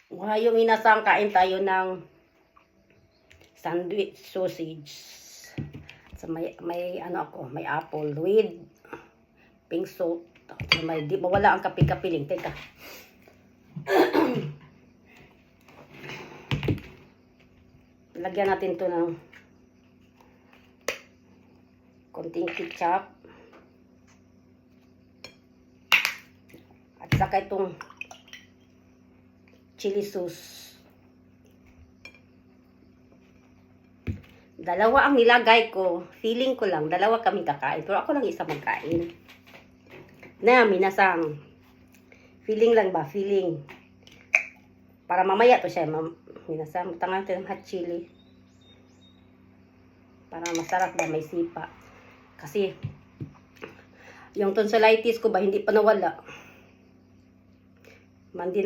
Ngayong inasang kain tayo ng sandwich sausage. So may ano ako, may apple with pink salt. So may di mawala ang kapi-kapiling. Teka. Lagyan natin to ng konting ketchup. At saka itong chili sauce. Dalawa ang nilagay ko. Feeling ko lang, dalawa kami kakain. Pero ako lang isa magkain. Na, minasang. Feeling lang ba? Feeling. Para mamaya to siya. Minasang. Tangan natin ng hot chili. Para masarap ba, may sipa. Kasi, yung tonsillitis ko ba, hindi pa nawala. Mandi